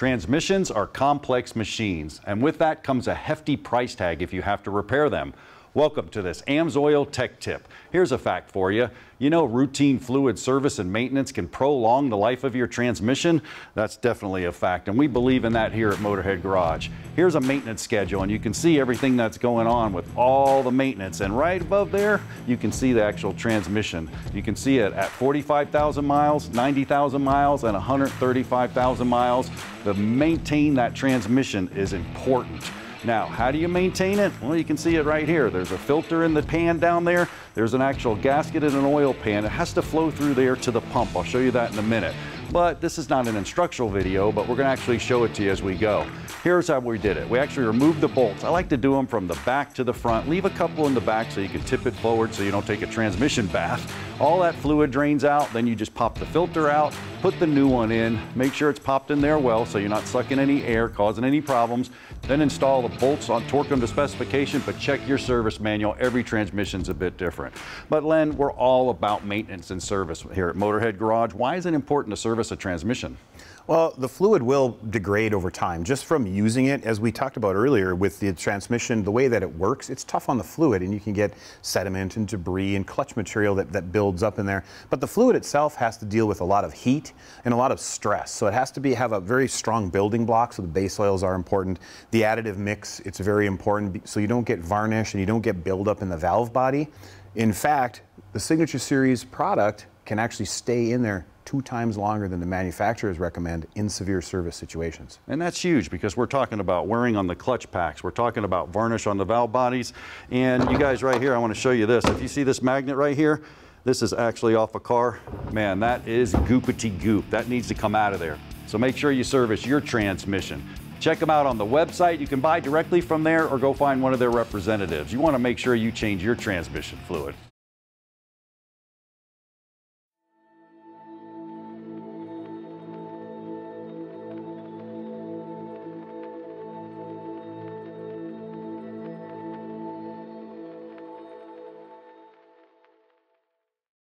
Transmissions are complex machines, and with that comes a hefty price tag if you have to repair them. Welcome to this AMSOIL Tech Tip. Here's a fact for you. You know, routine fluid service and maintenance can prolong the life of your transmission? That's definitely a fact, and we believe in that here at Motorhead Garage. Here's a maintenance schedule, and you can see everything that's going on with all the maintenance. And right above there, you can see the actual transmission. You can see it at 45,000 miles, 90,000 miles, and 135,000 miles. To maintain that transmission is important. Now, how do you maintain it? Well, you can see it right here. There's a filter in the pan down there. There's an actual gasket and an oil pan. It has to flow through there to the pump. I'll show you that in a minute. But this is not an instructional video, but we're going to actually show it to you as we go. Here's how we did it. We actually removed the bolts. I like to do them from the back to the front. Leave a couple in the back so you can tip it forward so you don't take a transmission bath. All that fluid drains out, then you just pop the filter out, put the new one in, make sure it's popped in there well so you're not sucking any air, causing any problems. Then install the bolts on, torque them to specification, but check your service manual. Every transmission's a bit different. But Len, we're all about maintenance and service here at Motorhead Garage. Why is it important to service a transmission? Well, the fluid will degrade over time just from using it. As we talked about earlier with the transmission, the way that it works, it's tough on the fluid and you can get sediment and debris and clutch material that builds up in there. But the fluid itself has to deal with a lot of heat and a lot of stress. So it has to have a very strong building block, so the base oils are important. The additive mix, it's very important so you don't get varnish and you don't get buildup in the valve body. In fact, the Signature Series product can actually stay in there 2 times longer than the manufacturers recommend in severe service situations. And that's huge because we're talking about wearing on the clutch packs. We're talking about varnish on the valve bodies. And you guys right here, I want to show you this. If you see this magnet right here, this is actually off a car. Man, that is goopity goop. That needs to come out of there. So make sure you service your transmission. Check them out on the website. You can buy directly from there or go find one of their representatives. You want to make sure you change your transmission fluid.